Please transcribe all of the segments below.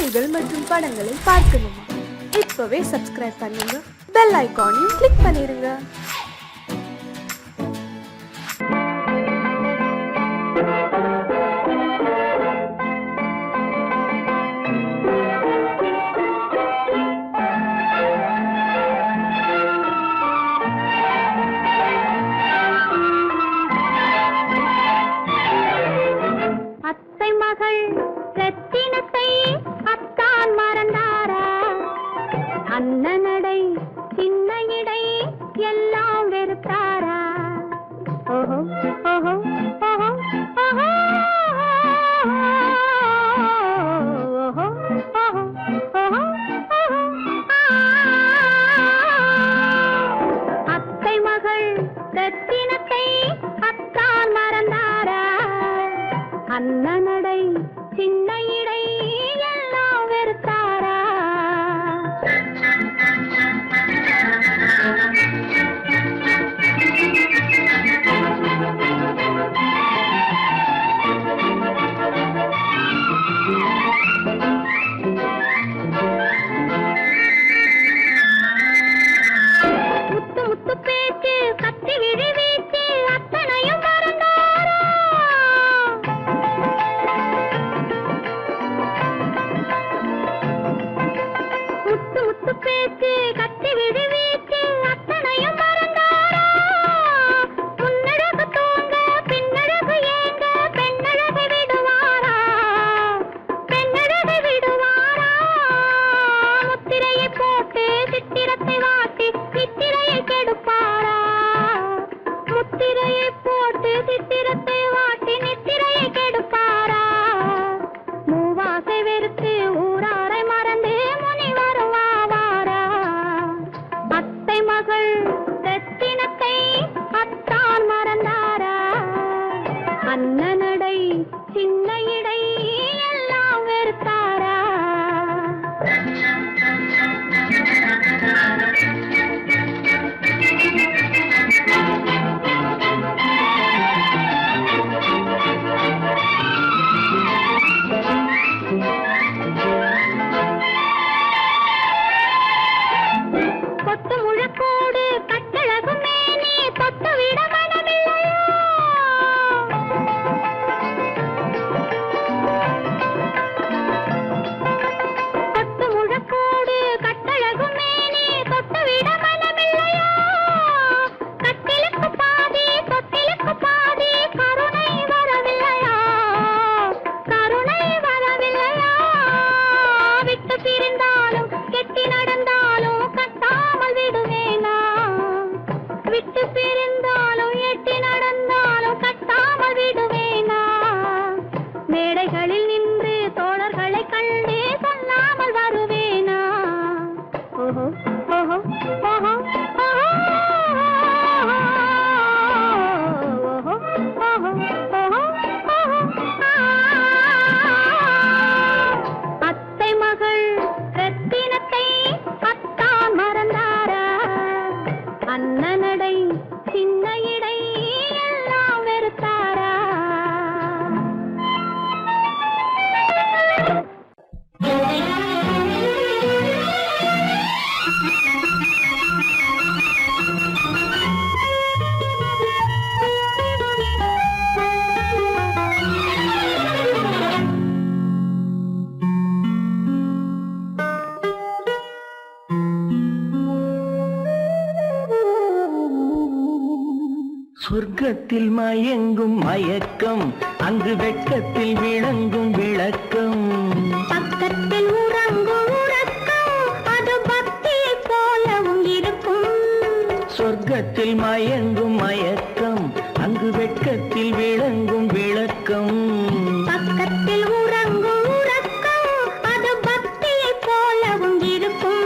பாடல்கள் மற்றும் படங்களை பார்க்கணுமா? இப்பவே சப்ஸ்கிரைப் பண்ணுங்க, பெல் ஐகானையும் கிளிக் பண்ணிருங்க. அண்ணனடை சின்ன இடை எல்லாம் வெறுத்தாரா? ஓஹோ ஓஹோ ஓஹோ ஓஹோ ஓஹோ ஓஹோ அத்தை மகள் ரத்தினத்தை அத்தான் மறந்தாரா? அண்ணனடை சின்ன இடை எல்லாம் வெறுத்தாரா? முத்து முத்து பேச்சு கத்தி விழி வீச்சு அத்தனையும் மறந்தாரா? முத்து முத்து பேச்சு கத்தி விழி வீச்சு அத்தனையும் மறந்தாரா? முன்னழகு தூங்க பின்னழகு ஏங்க பெண்ணழகு விடுவாரா? பெண்ணழகு விடுவாரா? முத்திரையை போட்டு சித்திரத்தை வாட்டி சித்திரையை கெடுப்பாரா? முத்திரையை போட்டு சித்திரத்தை வாட்டி நித்திரையை கெடுப்பாரா? மூவாசை வெறுத்து ஊராரை மறந்து முனி வருவாரா? அத்தை மகள் ரத்தினத்தை அத்தான் மறந்தாரா? அண்ணனடை சின்ன இடை எல்லாம் வெறுத்தாரா? கொத்து முழக்கோடு கட்டழகு மேனி தொட்டு விட மனமில்லையா? கொத்து முழக்கோடு கட்டழகு மேனி தொட்டு விட மனமில்லையா? கட்டிலுக்கு பாதி தொட்டிலுக்கு பாதி கருணை வரவில்லையா? கருணை வரவில்லையா? விட்டு பிரிந்தாலும் கெட்டி நடந்தாலும் கட்டாமல் விடுவேனா? விட்டு பிரிந்தாலும் எட்டி நடந்தாலும் கட்டாமல் விடுவேனா? மேடைகளில் நின்று தோழர்களை கண்டு சொல்லாமல் வருவேனா? ஓஹோ ஓஹோ ஓஹோ அத்தை மகள் ரத்தினத்தை அத்தான் மறந்தாரா? அண்ணனடை சின்ன இடை எல்லாம் வெறுத்தாரா? சொர்க்கத்தில் மயங்கும் மயக்கம், அங்கு வெட்கத்தில் விளங்கும் விளக்கம். பக்கத்தில் உறங்கும் உறக்கம், அது பக்தியை போலவும் இருக்கும். சொர்க்கத்தில் மயங்கும் மயக்கம், அங்கு வெட்கத்தில் விளங்கும் விளக்கம். பக்கத்தில் உறங்கும் உறக்கம், அது பக்தியை போலவும் இருக்கும்.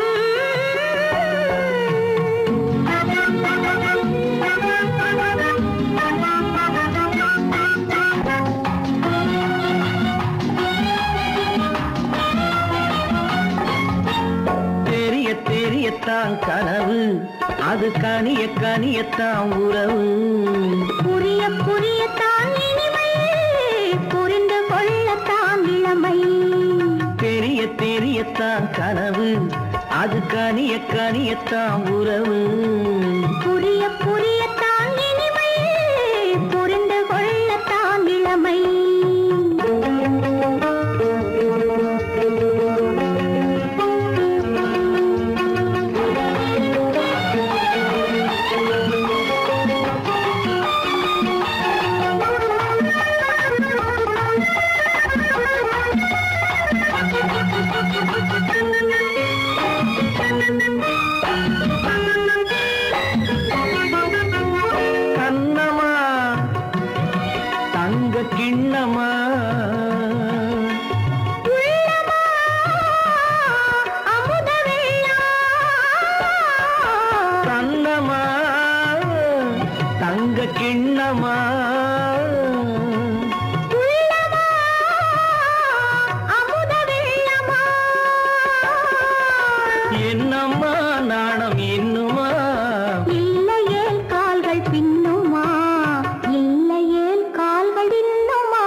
தெரியத்தான் கனவு, அது கனிய கனியத்தான் உறவு. புரிய புரியத்தான் இனிமை, புரிந்து கொள்ளத்தான் இளமை. தெரிய தெரிய கனியத்தான் கனவு, அது கனிய கனியத்தான் உறவு. புரிய புரியத்தான் இனிமை, புரிந்து கொள்ளத்தான் இளமை. கண்ணமா தங்க கிண்ணமா, அமுத கண்ணமா தங்க கிண்ணமா, என்னம்மா நாணம் இன்னுமா, இல்லையேல் கால்கள் பின்னுமா, இல்லையேல் கால்கள் இன்னுமா.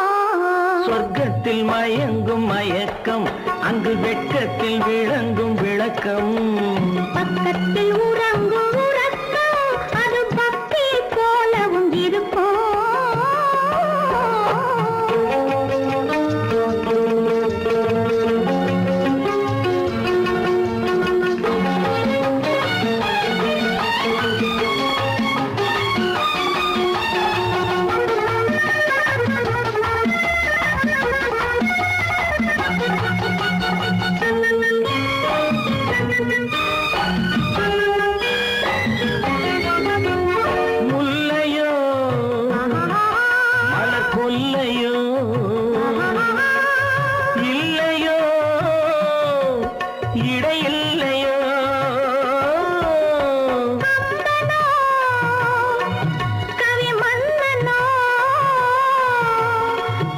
சொர்க்கத்தில் மயங்கும் மயக்கம், அங்கு வெட்கத்தில் விளங்கும் விளக்கம். பக்கத்தில் உறங்கும் உறக்கம், அது பக்தி போலவும் இருக்கும். முல்லையோ மலர் கொல்லையோ, இல்லையோ இடையில்லையோ, கவி மன்னனோ,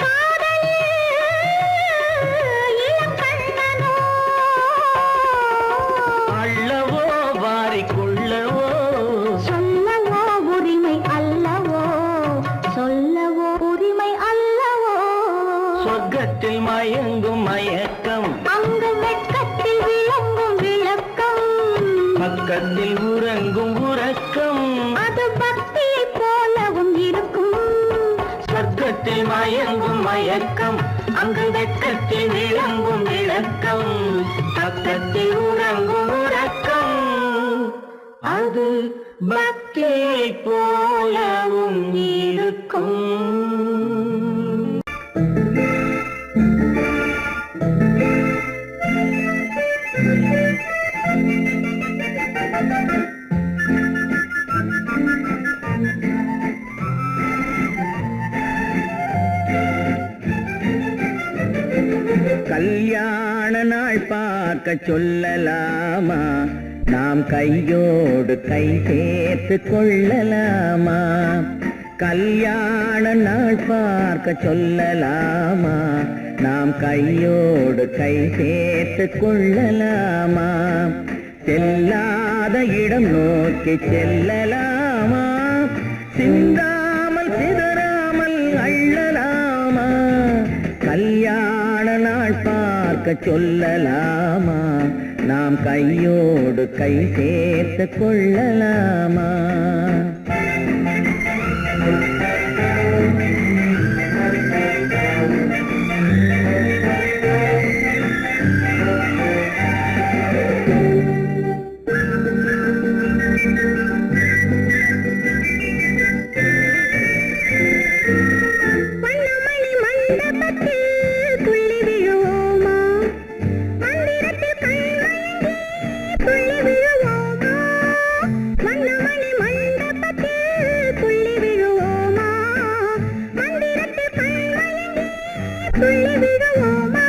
காதலில் இளங்கண்ணனோ, அள்ளவோ வாரிக்கொள்ளவோ, சொல்லவோ உரிமை அல்லவோ, சொல்லவோ உரிமை அல்லவோ. சொர்க்கத்தில் மயங்கும் மயக்கம், அங்கு வெட்கத்தில் விளங்கும் விளக்கம், பக்கத்தில் உறங்கும் உறக்கம். அது பக்தியை போலவும் இருக்கும். சொர்க்கத்தில் மயங்கும் மயக்கம், அங்கு வெட்கத்தில் விளங்கும் விளக்கம். பக்கத்தில் உறங்கும் உறக்கம், அது பக்தியை போலவும் இருக்கும். கல்யாண நாள் பார்க்க சொல்லலாமா, நாம் கையோடு கை சேர்த்து கொள்ளலாமா. கல்யாண நாள் பார்க்க சொல்லலாமா, நாம் கையோடு கை சேர்த்து கொள்ளலாமா. செல்லாத இடம் நோக்கி செல்லலாமா, சிந்தாமல் சிதறாமல் அள்ளலாமா. கல்யாண நாள் பார்க்க சொல்லலாமா, நாம் கையோடு கை சேர்த்து கொள்ளலாமா. வண்ணமணி மண்டபத்தில் துள்ளி விழுவோமா, மந்திரத்தில் கண்மயங்கி துள்ளி விழுவோமா. வண்ணமணி மண்டபத்தில் துள்ளி விழுவோமா, மந்திரத்தில் கண்மயங்கி துள்ளி விழுவோமா.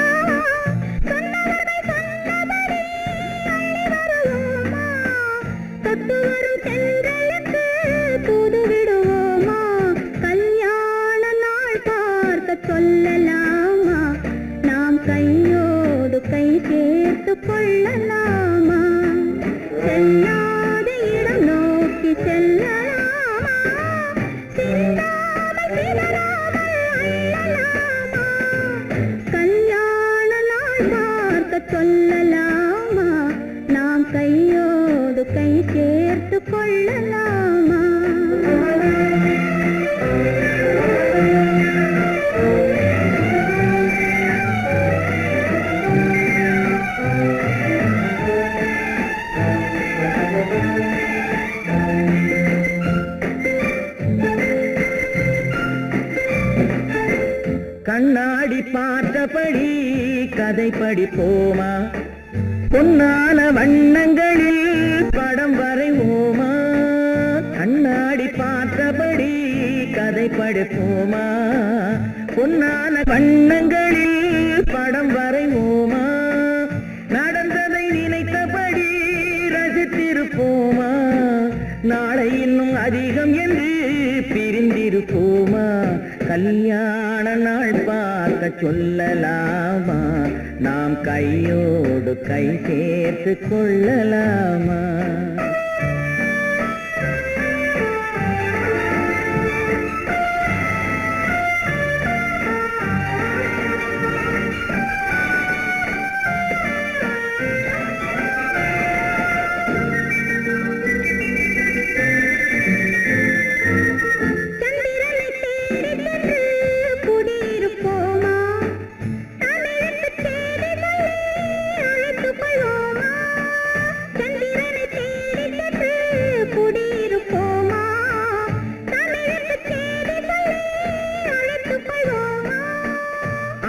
சொன்னவர்கள் சொன்னபடி அள்ளி வருவோமா, தொட்டு வரும் சென்றலுக்கு தூது விடுவோமா. கல்யாண நாள் பார்க்க சொல்லலாமா, நாம் கையோடு கை சேர்த்து கொள்ளலாமா. செல்லாத இடம் நோக்கி செல்லலாமா, சிந்தாமல் சிதறாமல் அள்ளலாமா. கல்யாண நாள் பார்க்க சொல்லலாமா நாம் கையோடு கை சேர்த்து கொள்ளலாமா கண்ணாடி பார்த்தபடி கதை படிப்போமா பொன்னான வண்ணங்களில் படம் வரைவோமா கண்ணாடி பார்த்தபடி கதை படிப்போமா பொன்னான வண்ணங்களில் படம் வரைவோமா நடந்ததை நினைத்தபடி ரசித்திருப்போமா நாளை இன்னும் அதிகம் என்று பிரிந்திருப்போமா கல்யாண நாள் பார்க்க சொல்லலாமா நாம் கையோடு கை சேர்த்து கொள்ளலாமா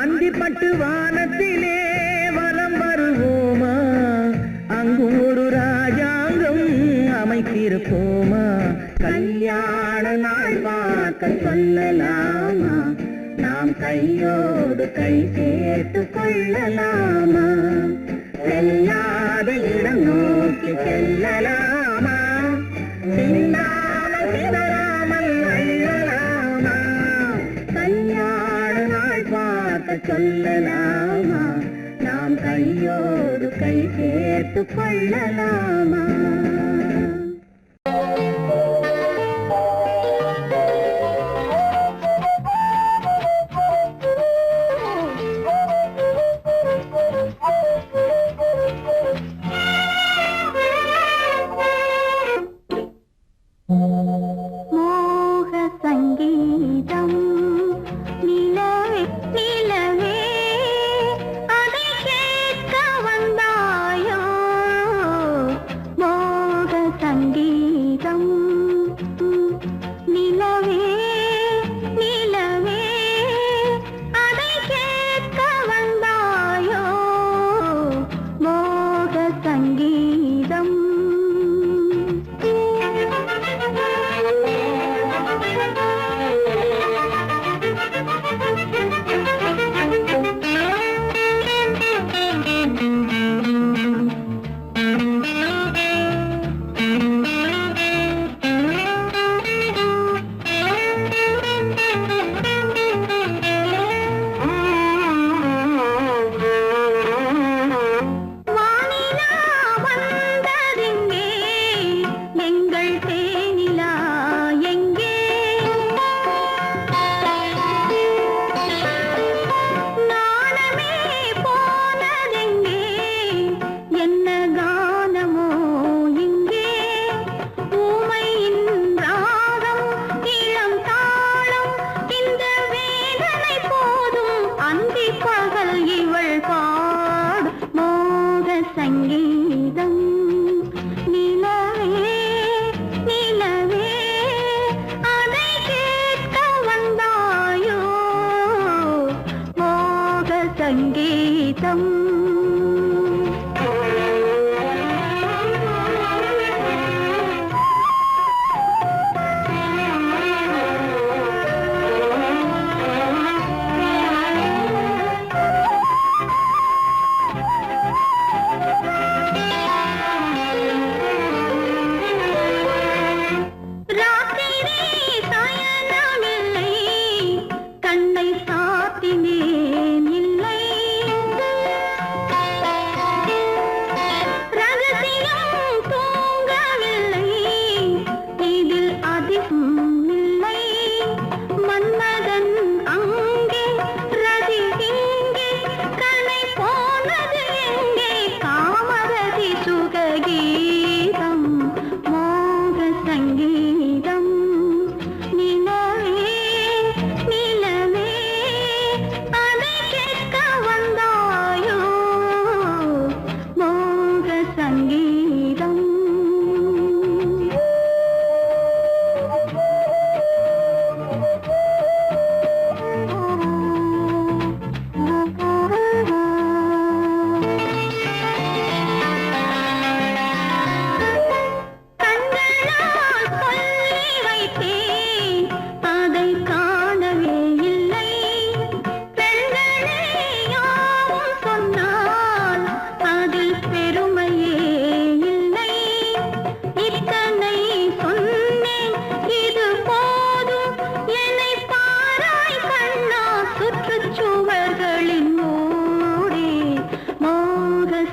அந்திப்பட்டு வானத்திலே வலம் வருவோமா அங்கு ஒரு ராஜாங்கம் அமைத்திருப்போமா கல்யாண நாள் பார்க்க சொல்லலாமா நாம் கையோடு கை சேர்த்து கொள்ளலாமா செல்லாத இடம் நோக்கி செல்லலாமா சிந்தாமல் சிதறாமல் அள்ளலாமா கல்யாண நாள் பார்க்க சொல்லலாமா நாம் கையோடு கை சேர்த்து கொள்ளலாமா மோக சங்கீதம் நிலவே நிலவே அதை கேட்க வந்தாயோ மோக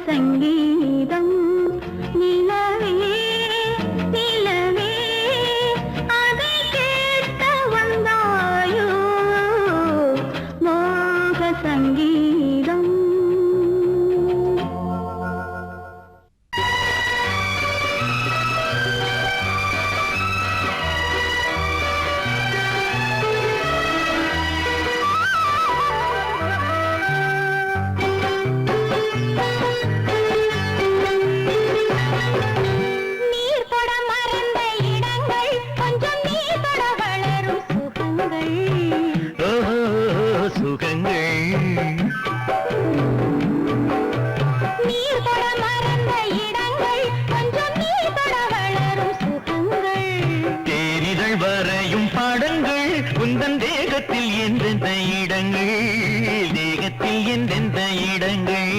சங்கீதம் நிலவே நிலவே அதை கேட்க வந்தாயோ மோக சங்கீதம். உந்தன் தேகத்தில் எந்தெந்த இடங்கள் தேகத்தில் எந்தெந்த இடங்கள்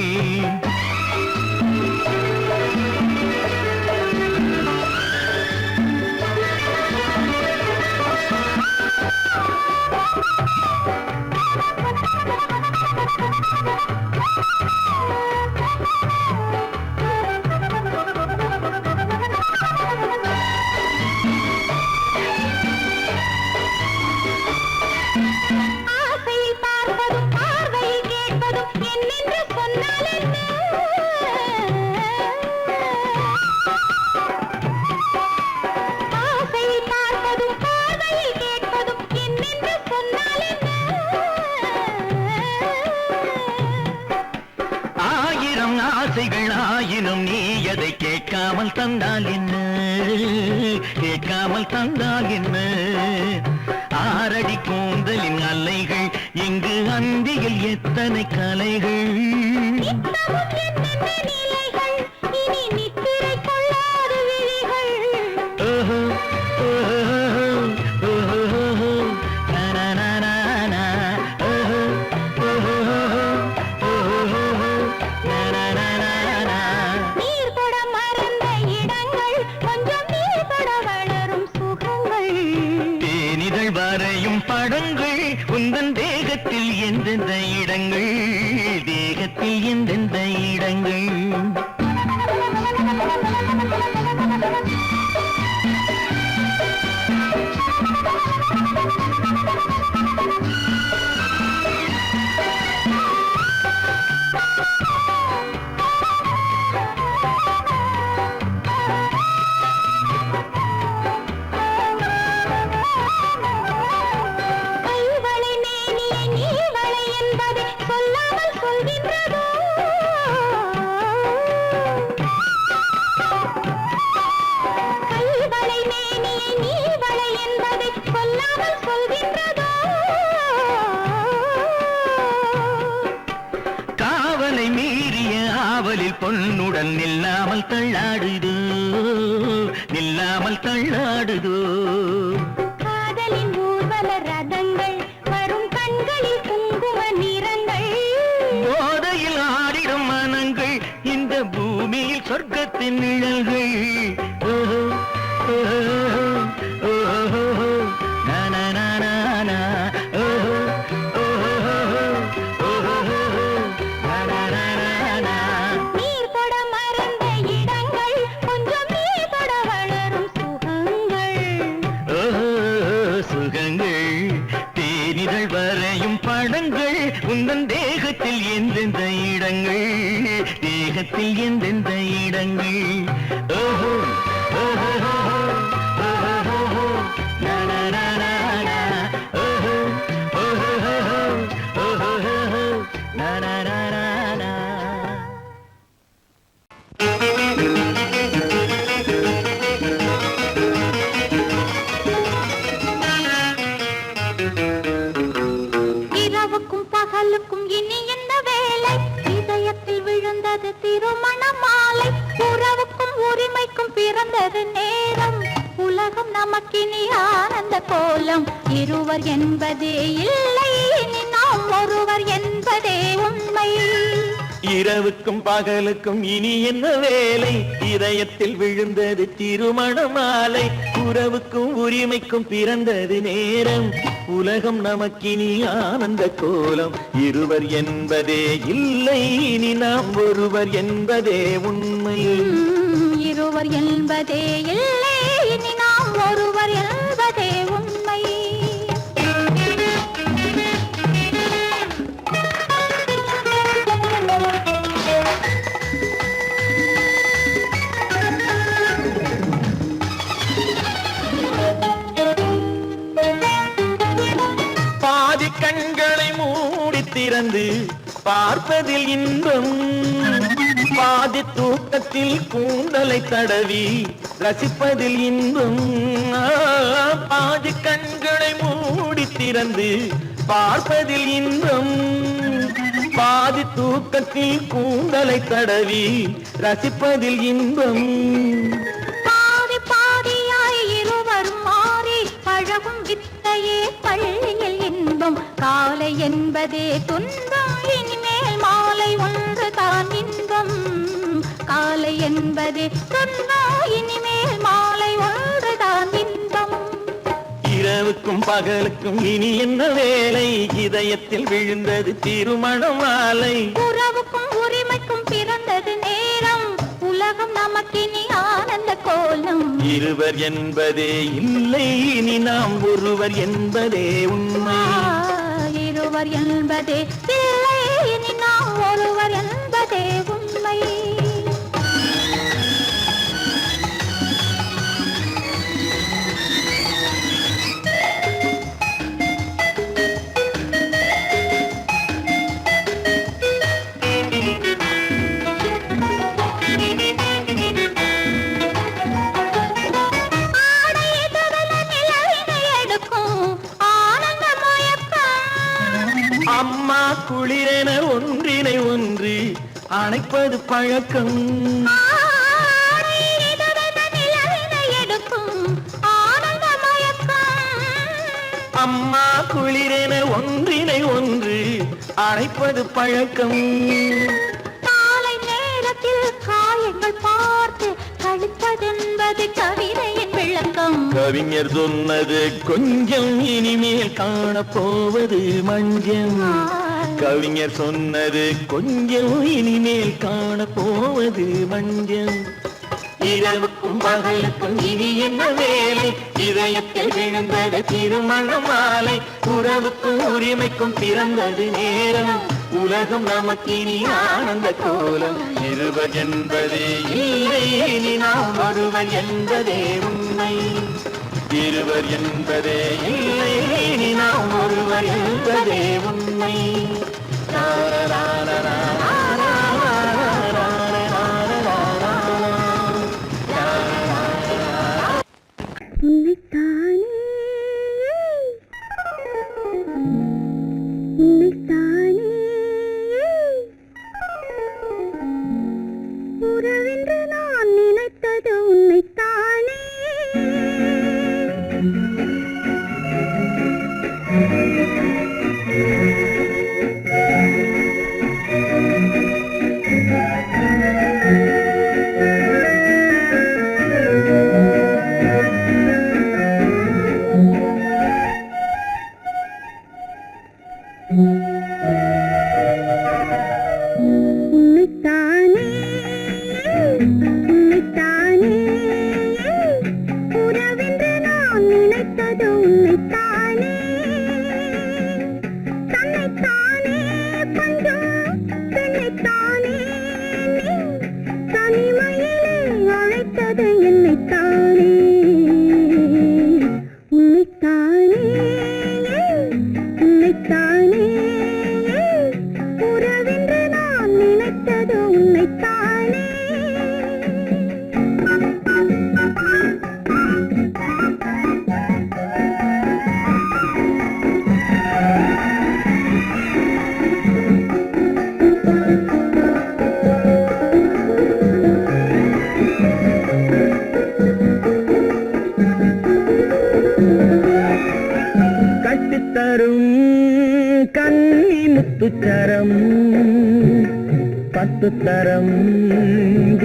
ஆயினும் நீ அதை கேட்காமல் தந்தால் என்ன கேட்காமல் தந்தால் என்ன ஆரடி கூந்தலின் அலைகள் இங்கு அந்தியில் எத்தனை கலைகள் படங்கள் உந்தன் தேகத்தில் எந்தெந்த இடங்கள் தேகத்தில் எந்தெந்த இடங்கள் காவலை மீறிய ஆவலில் பொன்னுடன் நில்லாமல் தள்ளாடுதோ நில்லாமல் தள்ளாடுதோ காதலின் ஊர்வல ரதங்கள் வரும் கண்களில் குங்கும நிறங்கள் போதையில் ஆடிடும் மனங்கள் இந்த பூமியில் சொர்க்கத்தின் நிழல்கள் படங்கள் உந்தன் தேகத்தில் எந்தெந்த இடங்கள் தேகத்தில் எந்தெந்த இடங்கள் ஓஹோ ஓஹோ ஓஹோ நனனனன ஓஹோ ஓஹோ ஓஹோ நனனனன இனி என்ன வேலை இதயத்தில் விழுந்தது திருமண மாலை உறவுக்கும் உரிமைக்கும் பிறந்தது நேரம் உலகம் நமக்கினி ஆனந்த கோலம் இருவர் என்பதே இல்லை இனி நாம் ஒருவர் என்பதே உண்மை இரவுக்கும் பகலுக்கும் இனி என்ன வேலை இதயத்தில் விழுந்தது திருமண மாலை உறவுக்கும் உரிமைக்கும் பிறந்தது நேரம் உலகம் நமக்கினி ஆனந்த கோலம் இருவர் என்பதே இல்லை இனி நாம் ஒருவர் என்பதே உண்மை இருவர் என்பதே இல்லை இனி நாம் ஒருவர் என்பதே உண்மை பாதி கண்களை மூடி திறந்து பார்ப்பதில் இன்பம் பாதி தூக்கத்தில் கூந்தலை தடவி ரசிப்பதில் இன்பம் பாதி கண்களை மூடி திறந்து பார்ப்பதில் இன்பம் பாதி தூக்கத்தில் கூந்தலை தடவி ரசிப்பதில் இன்பம் பாதி பாதியாய் இருவர் மாறி பழகும் வித்தையே பள்ளியில் இன்பம் காலை என்பதே துன்பம் இனிமேல் மாலை ஒன்று தான் இன்பம் காலை என்பதே துன்பம் இனிமேல் மாலை ஒன்று தான் இன்பம் இரவுக்கும் பகலுக்கும் இனி என்ன வேலை இதயத்தில் விழுந்தது திருமண மாலை உறவுக்கும் உரிமைக்கும் பிறந்தது நேரம் உலகம் நமக்கினி ஆனந்த கோலம் இருவர் என்பதே இல்லை இனி நாம் ஒருவர் என்பதே உண்மை இருவர் என்பதே இல்லை இனி நாம் ஒருவர் என்பதே உண்மை அம்மா குளிரென ஒன்றினை ஒன்று அணைப்பது பழக்கம் அம்மா குளிரென ஒன்றினை ஒன்று அணைப்பது பழக்கம் காலை நேரத்தில் காயங்கள் பார்த்து கழிப்பதென்பது கவிதையின் விளக்கம் கவிஞர் சொன்னது கொஞ்சம் இனிமேல் காணப்போவது மஞ்சம் கவிஞர் சொன்னது கொஞ்சம் இனிமேல் காணப்போவது மஞ்சம் இரவுக்கும் பகலுக்கும் இனி என்ன வேலை இதயத்தில் விழுந்தது திருமண மாலை உறவுக்கும் உரிமைக்கும் பிறந்தது நேரம் உலகம் நமக்கினி ஆனந்த கோலம் இருவர் என்பதே இல்லை இனி நாம் ஒருவர் என்பதே உண்மை இருவர் என்பதே இல்லை இனி நாம் ஒருவர் என்பதே உண்மை உறவென்று நான் நினைத்தது உன்னைத்தானே உறவென்று நான் நினைத்தது உன்னைத்தானே தன்னைத்தானே பஞ்சம் பெண்ணைத்தானே தனிமையிலே அழைத்தது என்னைத்தானே உன்னைத்தானே உன்னைத்தானே உறவென்று நான் நினைத்தது உன்னைத்தானே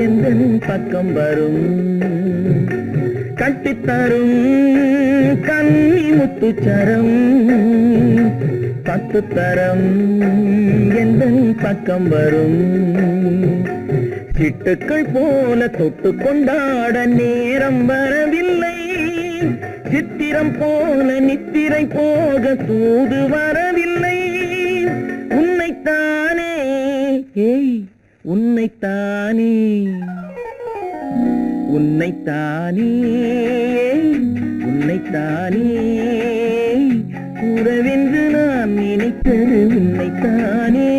எந்தன் பக்கம் வரும் கட்டித்தரும் கன்னி முத்துச்சரம் பத்துத்தரம் எந்தன் பக்கம் வரும் சிட்டுக்கள் போல தொட்டு கொண்டாட நேரம் வரவில்லை சித்திரம் போல நித்திரை போக தூது வரவில்லை உன்னைத்தானே ஏய் உன்னைத்தானே உன்னைத்தானே உன்னைத்தானே கூறவென்று நான் நினைத்தது உன்னைத்தானே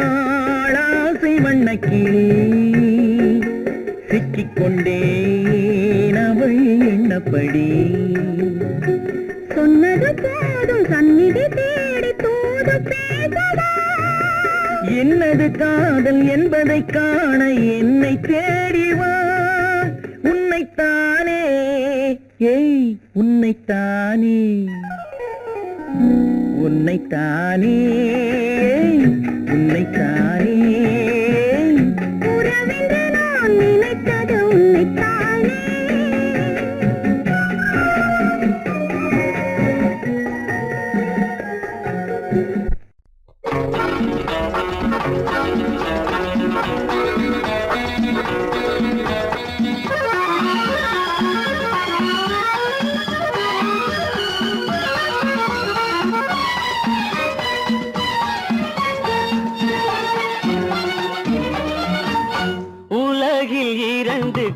வட்டமிட்டாளாசை வண்ணக்கிளி சிக்கிக்கொண்டேன் அவள் எண்ணப்படி சொன்னது போதும் சந்நிதி தேடி தூது பேசவா என்னது காதல் என்பதை காண என்னை தேடிவா உன்னைத்தானே ஏய் உன்னைத்தானே உன்னைத்தானே உன்னைத்தானே உறவென்று நான் நினைத்தது உன்னைத்தானே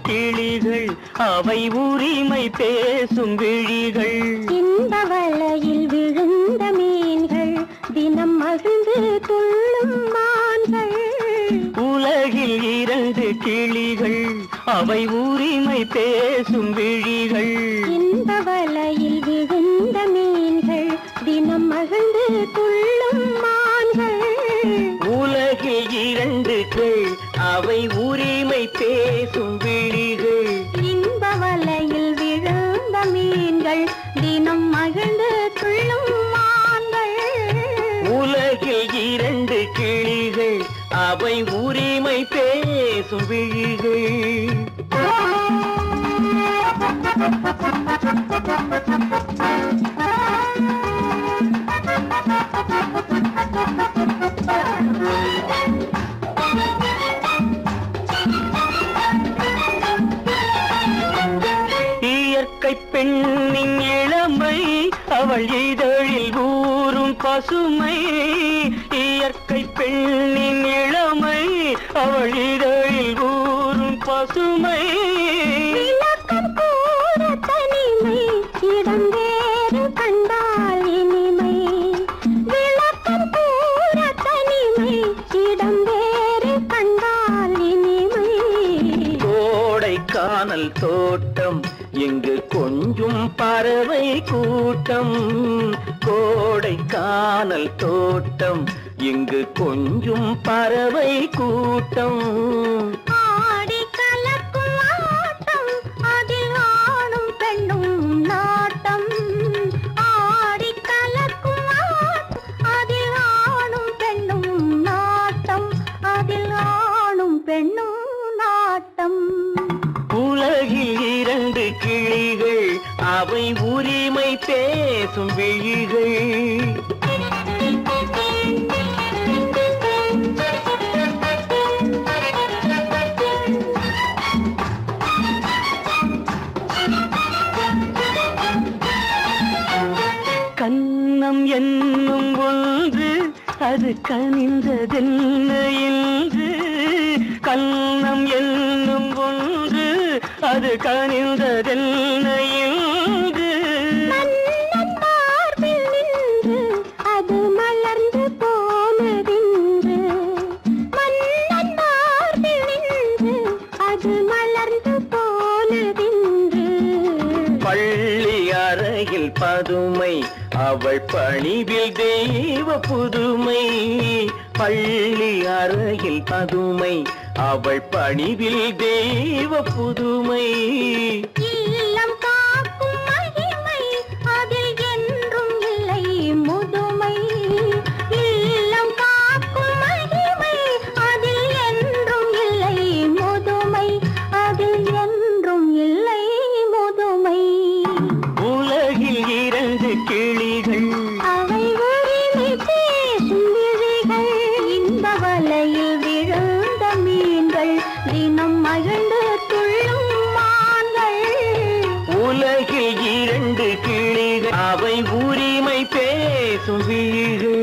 கிளிகள் அவை உரிமை பேசும் விழிகள் இந்த வலையில் விழுந்த மீன்கள் தினம் மகிழ்ந்து துள்ளும் மான்கள் உலகில் 2 கிளிகள் அவை உரிமை பேசும் விழிகள் இந்த வலையில் விழுந்த மீன்கள் தினம் மகிழ்ந்து துள்ளும் மான்கள் உலகில் 2 கிள் அவை உரிமை பேசும் விழிகள் இந்த வலையில் விழுந்த மீன்கள் தினம் மகிழ்ந்து துள்ளும் மான்கள் உலகில் 2 கிளிகள் அவை உரிமை பேசும் விழிகள் இயற்கை பெண்ணின் இளமை அவள் இதழில் ஊறும் பசுமை இயற்கை பெண்ணின் இளமை அவள் இதழில் ஊறும் பசுமை விளக்கம் கூட தனிமை இடம் வேறு கண்டால் இனிமை விளக்கம் கூட தனிமை இடம் வேறு கண்டால் இனிமை கோடைக்கானல் தோட்டம் எங்கு கொஞ்சும் பறவை கூட்டம் கோடைக்கானல் தோட்டம் எங்கு கொஞ்சும் பறவை கூட்டம் ஆடி கலக்கும் ஆட்டம் அதில் ஆணும் பெண்ணும் நாட்டம் ஆடி கலக்கும் ஆட்டம் அதில் அது கனிந்ததென்ன என்று கண்ணம் என்னும் ஒன்று அது கனிந்ததென்ன என்று மன்னன் மார்பில் நின்று அது மலர்ந்து போனதென்று மன்னன் மார்பில் நின்று அது மலர்ந்து போனதென்று பள்ளி அறையில் பதுமை அவள் பணிவில் தெய்வ புதுமை பள்ளி அறையில் பதுமை அவள் பணிவில் தெய்வ புதுமை இல்லம் காக்கும் மகிமை அதில் என்றும் இல்லை முதுமை இல்லம் காக்கும் மகிமை அதில் என்றும் இல்லை முதுமை அதில் என்றும் இல்லை முதுமை உலகில் இரண்டு கிளிகள் அவை உரிமை பேசும் விழிகள் இன்ப வலையில் விழுந்த மீன்கள் தினம் மகிழ்ந்து துள்ளும் மான்கள் உலகில் இரண்டு கிளிகள் அவை உரிமை பேசும் விழிகள்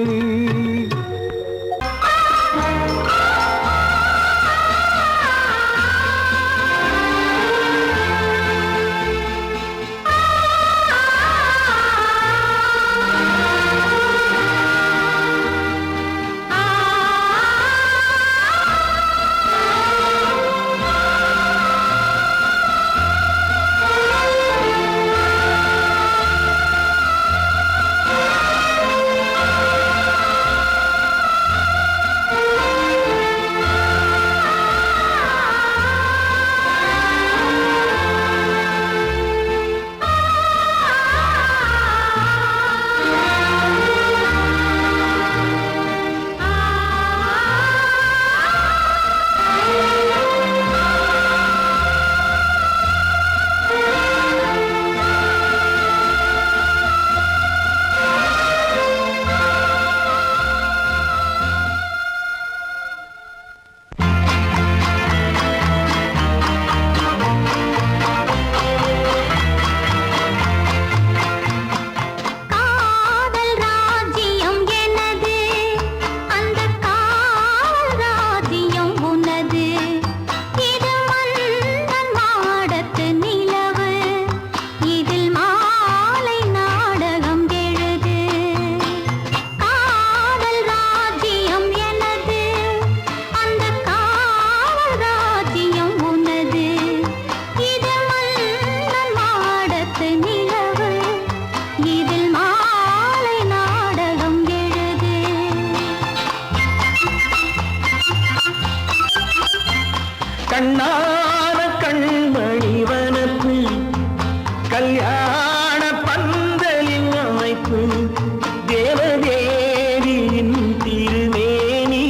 காதல் ராஜ்யம் எனது அந்த காதல் ராஜ்யம் உனது இது மன்னன் மாடத்து நிலவு இதில் மாலை நாடகம் எழுது காதல் ராஜ்யம் எனது அந்த காதல் ராஜ்யம் உனது இது மன்னன் மாடத்து நிலவு இதில் மாலை நாடகம் எழுது கண்ணான கண்மணி வனப்பு கல்யாண பந்தலின் அமைப்பு தேவதேவியின் திருமேனி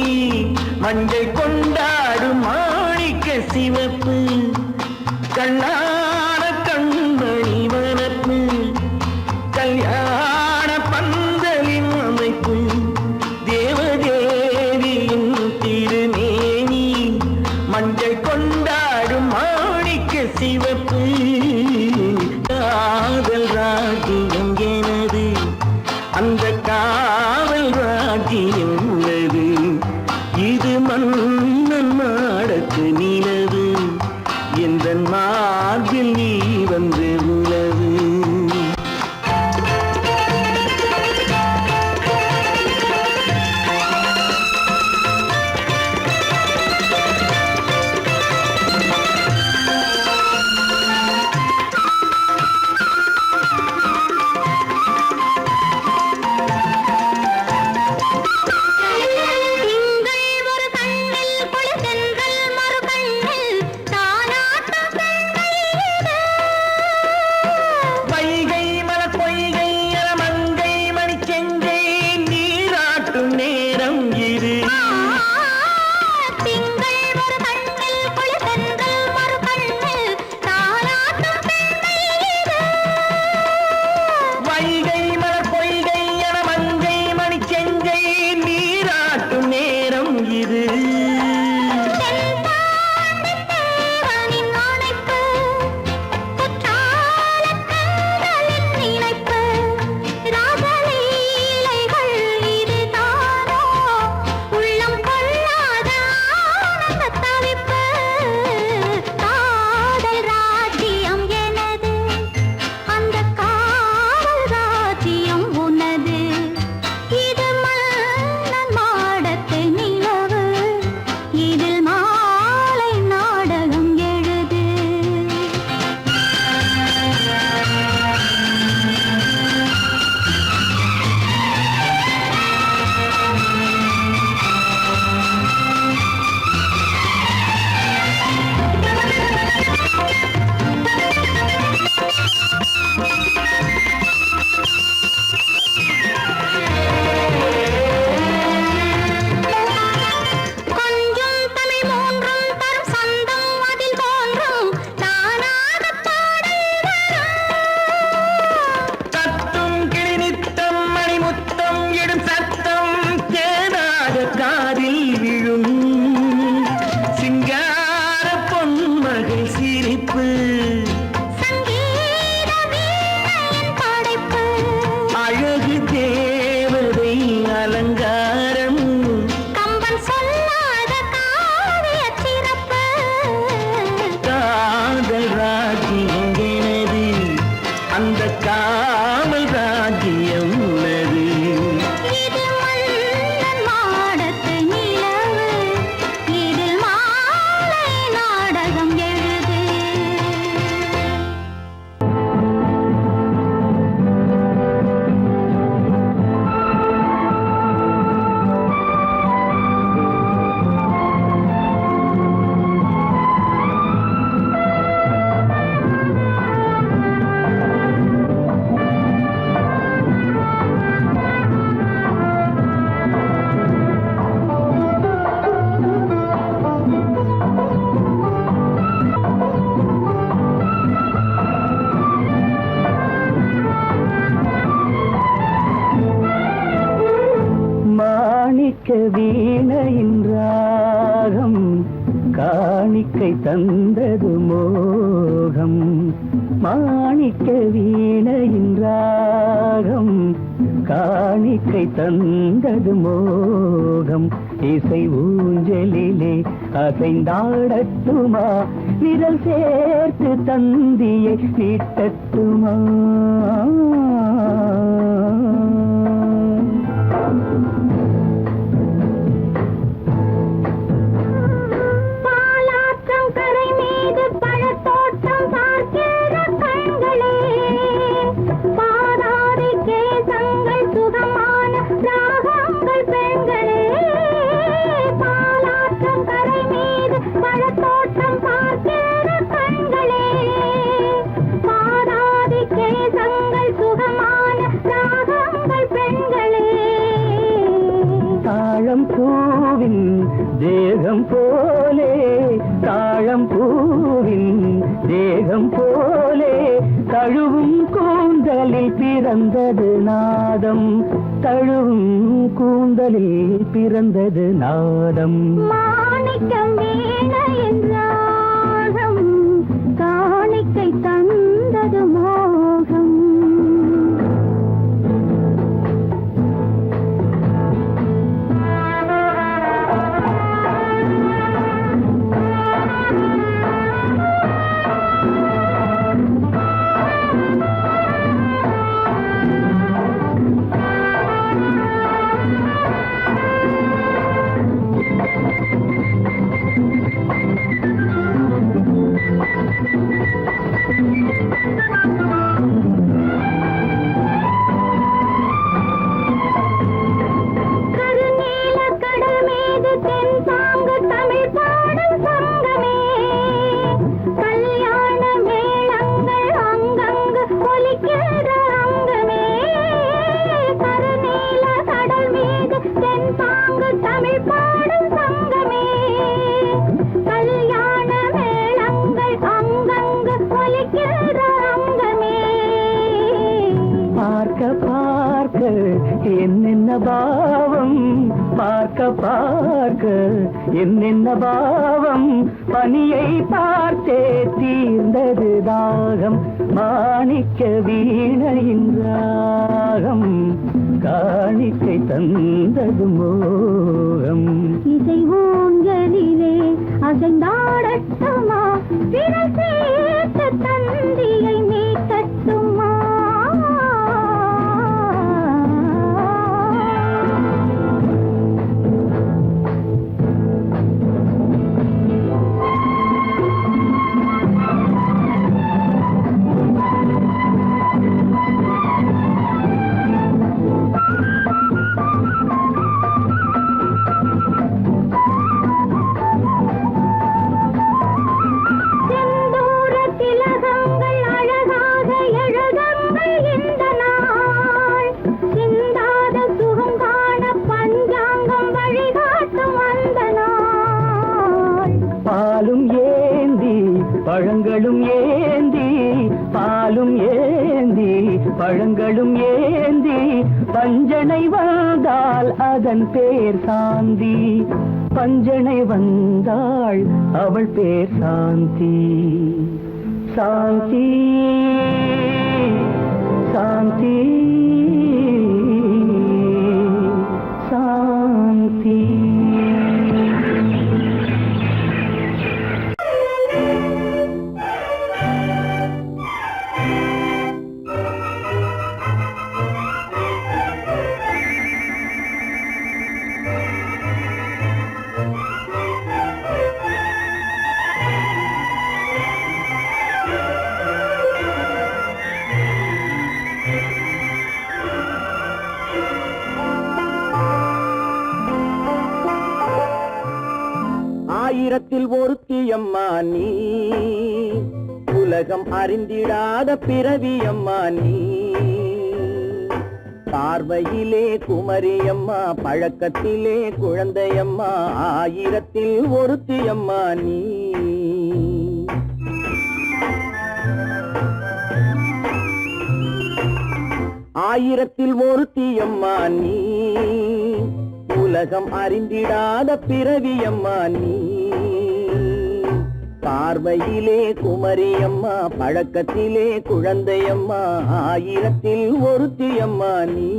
மஞ்சள் கொண்டாடும் மாணிக்க சிவப்பு கண்ணான கண்மணி வனப்பு கல்யாண பந்தலின் அமைப்பு தேவதேவியின் திருமேனி மஞ்சள் கொண்டாடும் மாணிக்க சிவப்பு காதல் ராஜ்யம் எனது அந்த காவல் ராஜ்யம் உள்ளது இது மன்னன் மாடத்து நிலவு எந்த மார்பில் நீ வந்து உலவு திங்கள் ஒரு கண்ணில் குளிர்தென்றல் மறு கண்ணில் தாலாட்டும் பெண்கள் இது. வைகை மலர் பொய்கை மங்கை மணி செங்கை நீராட்டும் நேரம் இது திங்கள் ஒரு கண்ணில் குளிர்தென்றல் மறு கண்ணில் தாலாட்டும் பெண்கள் இது. வைகை மலர் பொய்கை மங்கை மணி செங்கை நீராட்டும் நேரம் இது தென்பாண்டித் தேவனின் அணைப்பு, குற்றாலக் கண்களின் நினைப்பு, ராசலீலைகள் இதுதானோ? மாணிக்க வீணையின் ராகம் காணிக்கை தந்தது மோகம் மாணிக்க வீணையின் ராகம் காணிக்கை தந்தது மோகம் இசை ஊஞ்சலிலே அசைந்தாடட்டுமா விரல் சேர்த்து தந்தியை நீட்டட்டுமா தேகம் போலே தாழம் பூவின் தேகம் போலே தழுவும் கூந்தலில் பிறந்தது நாதம் தழுவும் கூந்தலில் பிறந்தது நாதம் மாணிக்கம் வீணையின் ராகம் காணிக்கை தந்தது மோகம் என்னென்ன பாவம் பார்க்க பார்க்க என்னென்ன பாவம் பனியை பார்த்தே தீர்ந்தது தாகம் மாணிக்க வீணையின் ராகம் காணிக்கை தந்தது மோகம் இசை ஊஞ்சலிலே அசைந்தாடட்டுமா விரல் சேர்த்து தந்தியை மீட்டட்டுமா பழங்களும் ஏந்தி பாலும் ஏந்தி பழங்களும் ஏந்தி பஞ்சனை வந்தால் அதன் பேர் சாந்தி பஞ்சனை வந்தாள் அவள் பேர் சாந்தி சாந்தி சாந்தி சாந்தி ஆயிரத்தில் ஒருத்தியம்மா நீ உலகம் அறிந்திடாத பிறவியம்மா நீ பார்வையிலே குமரியம்மா பழக்கத்திலே குழந்தையம்மா ஆயிரத்தில் ஒருத்தியம்மா நீ ஆயிரத்தில் ஒருத்தியம்மா நீ உலகம் அறிந்திடாத பிறவியம்மா நீ. பார்வையிலே குமரியம்மா, பழக்கத்திலே குழந்தையம்மா, ஆயிரத்தில் ஒருத்தியம்மா நீ.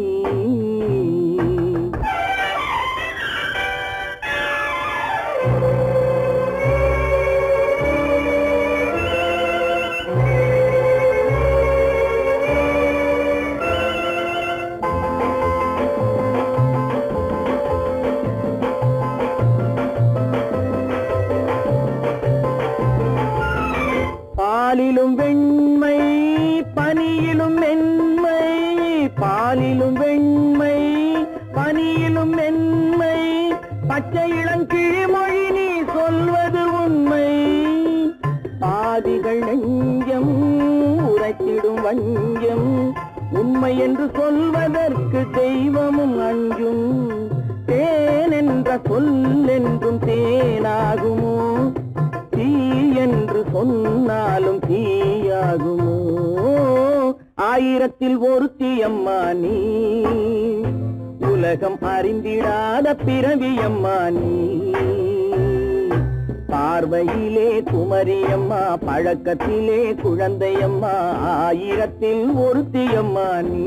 பாலிலும் வெண்மை பனியிலும் மென்மை, பாலிலும் வெண்மை பனியிலும் மென்மை, பச்சை இளங்கிழிமொழி நீ சொல்வது உண்மை. பாதிகள் நெஞ்சம் உரைத்திடும் வஞ்சம், உண்மை என்று சொல்வதற்கு தெய்வமும் அஞ்சும். தேன் என்ற சொல் என்றும் தேனாகுமோ, தீ என்று சொன்னாலும் தீயாகுமோ. ஆயிரத்தில் ஒருத்தியம்மா நீ. உலகம் அறிந்திடாத பிறவியம்மா நீ. பார்வையிலே குமரியம்மா, பழக்கத்திலே குழந்தையம்மா, ஆயிரத்தில் ஒருத்தியம்மா நீ.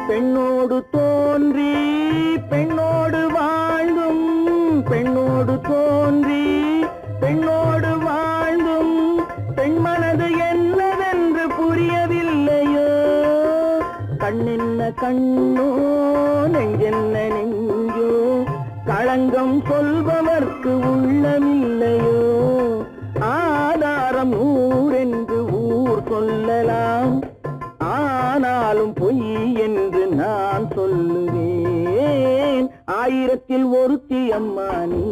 பெண்ணோடு தோன்றி பெண்ணோடு வாழ்ந்தும், பெண்ணோடு தோன்றி பெண்ணோடு வாழ்ந்தும், பெண்மனது என்னவென்று புரியவில்லையோ. கண்ணென்ன கண்ணோ, நெஞ்சென்ன நெஞ்சோ, களங்கம் சொல்பவர்க்கு உள்ளமில்லையோ. ஆதாரம் ஊரென்று ஊர் சொல்லலாம், ஆனாலும் பொய் என்று நான் சொல்லுவேன். ஆயிரத்தில் ஒருத்தியம்மா நீ.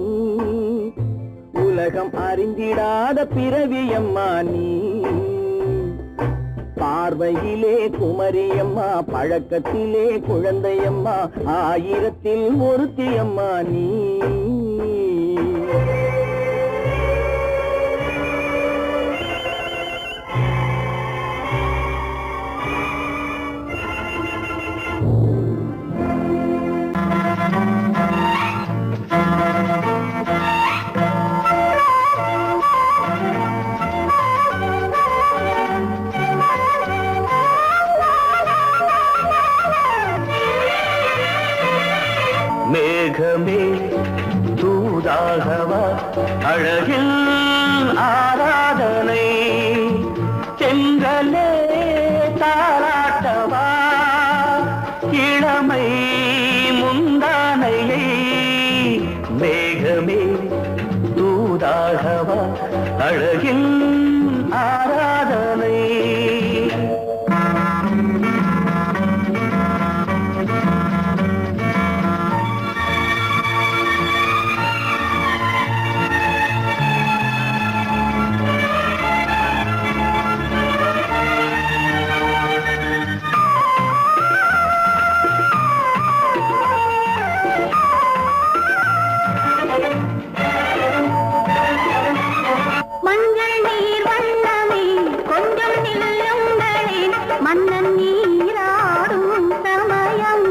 உலகம் அறிந்திடாத பிறவியம்மா நீ. பார்வையிலே குமரியம்மா, பழக்கத்திலே குழந்தையம்மா, ஆயிரத்தில் ஒருத்தியம்மா நீ. மேகமே தூதாகவா, அழகில் ஆராதனை, செங்கலே தாராட்டவா, இளமை முந்தானையை. மேகமே தூதாகவா, அழகில் ஆராதனை. மஞ்சள் நீர் வண்ணமே கொஞ்சம் நில்லுங்களே, மன்னன் நீராடும் சமயம்.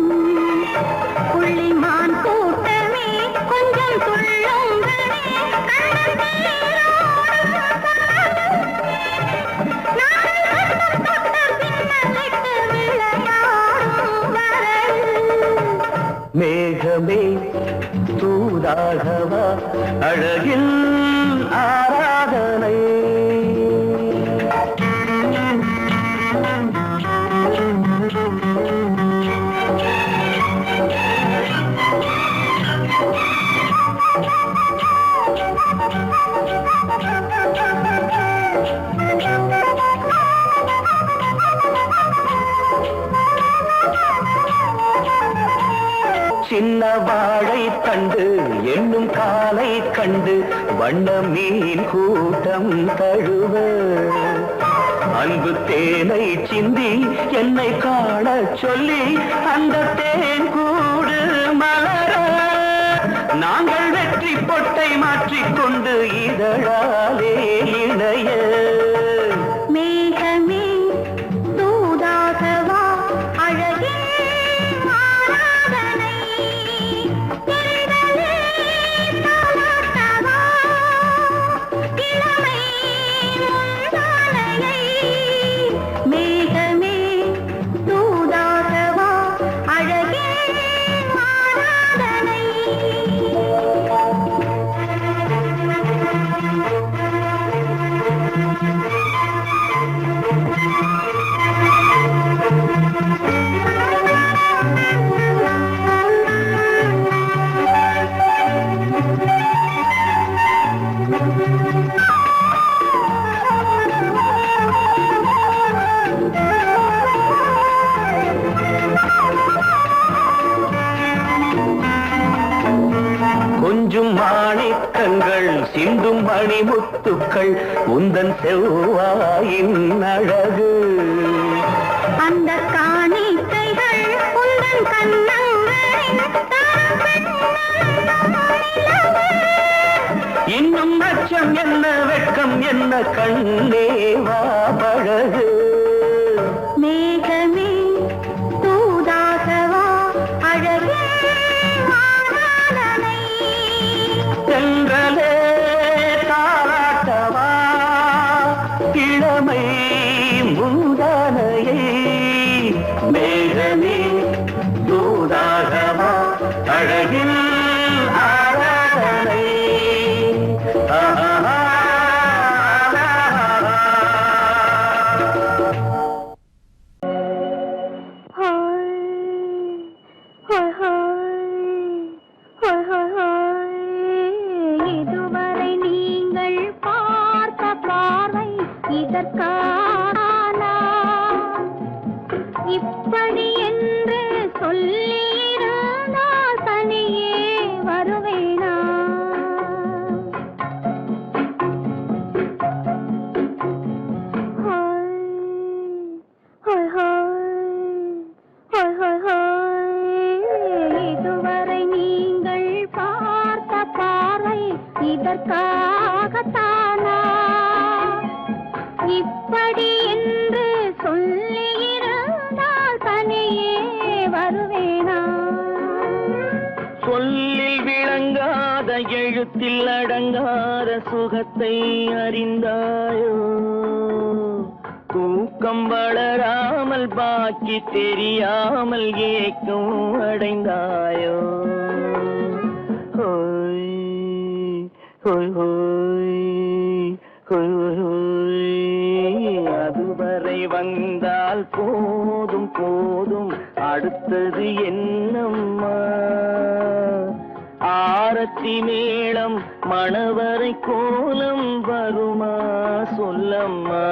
புள்ளிமான் கூட்டமே கொஞ்சம் துள்ளுங்களே, கண்ணன் நீராடும் பின்னலிட்டு விளையாடும் வரல். மேகமே தூதாகவா, அழகில் ஆராதனை. சின்ன வாழை தண்டு என்னும் காலை கண்டு வண்ண மீன் கூட்டம் தழுவ அன்பு தேனை சிந்தி என்னை காண சொல்லி அந்த தேன் கூடு மலர நாங்கள் வெற்றி பொட்டை மாற்றிக்கொண்டு இதழாலே இணைய மேகமே தூதாகவா அழகே ஆராதனை தென்றலே தாலாட்டவா இளமை முந்தானையை மேகமே தூதாகவா அழகே ஆராதனை கொஞ்சும் மாணிக்கங்கள் சிந்தும் மணிமுத்துக்கள் உந்தன் செவ்வாயின் அழகு அந்த காணிக்கைகள் உந்தன் கண்ணங்களின் இன்னும் அச்சம் என்ன வெட்கம் என்ன கண்ணேவா பழகு மேகமே தூதாகவா அழகே ஆராதனை சென்றலே தாராட்டவா இளமை முந்தானையை மேகமே தூதாகவா அழகில் ஆராதனை இதுவரை நீங்கள் பார்த்த பார்வை இதற்கான இப்படி என்று சொல்லியிருந்தால் தனியே வருவேனா இதுவரை நீங்கள் பார்த்த பார்வை இதற்காகத்தானா இப்படி என்று சொல்லியிருந்தால் தனியே வருவேனா சொல்லில் விளங்காத எழுத்தில் அடங்காத சுகத்தை அறிந்தாயோ தூக்கம் வளராமல் பாக்கி தெரியாமல் ஏக்கம் அடைந்தாயோ ஹோய் ஹோய் ஹோய் ஹோய் ஹோய் அதுவரை வந்தால் போதும் போதும் அடுத்தது என்னம்மா ஆரத்தி மேளம் மணவரை கோலம் வருமா சொல்லம்மா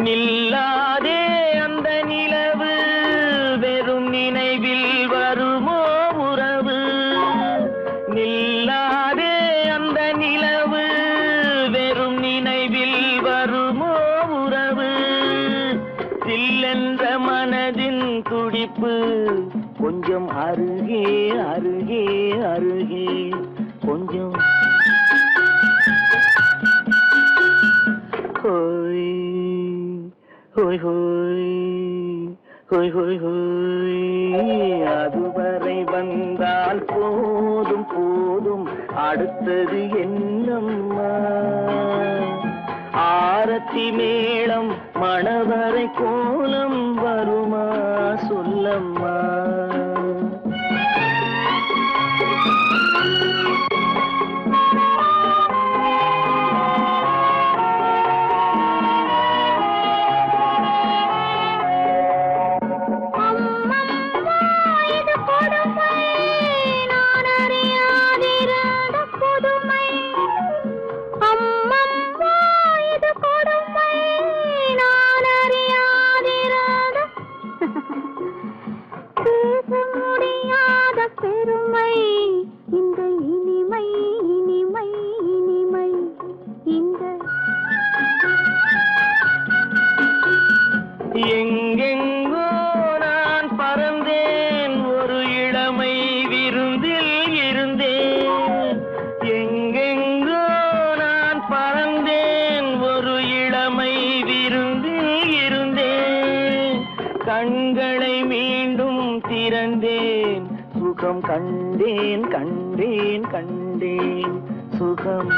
நில்லாதே அந்த நிலவு வெறும் நினைவில் வருமோ உறவு நில்லாதே அந்த நிலவு வெறும் நினைவில் வருமோ உறவு சில்லென்ற மனதின் துடிப்பு கொஞ்சம் அருகே அருகே அருகே கொஞ்சம் ஹோய் ஹோய் ஹோய் ஹோய் ஹோய் ஹோய் அதுவரை வந்தால் போதும் போதும் அடுத்தது என்னம்மா? ஆரத்தி மேளம் மணவரை கோலம் வருமா சொல்லம்மா? பெருமை இந்த இனிமை இனிமை இனிமை இந்த எங்கெங்கோ நான் பறந்தேன் ஒரு இளமை விருந்தில் இருந்தேன். எங்கெங்கோ நான் பறந்தேன் ஒரு இளமை விருந்தில் இருந்தேன். கண்களை மீண்டும் திறந்தேன், சுகம் கண்டேன் கண்டேன் கண்டேன் சுகம்.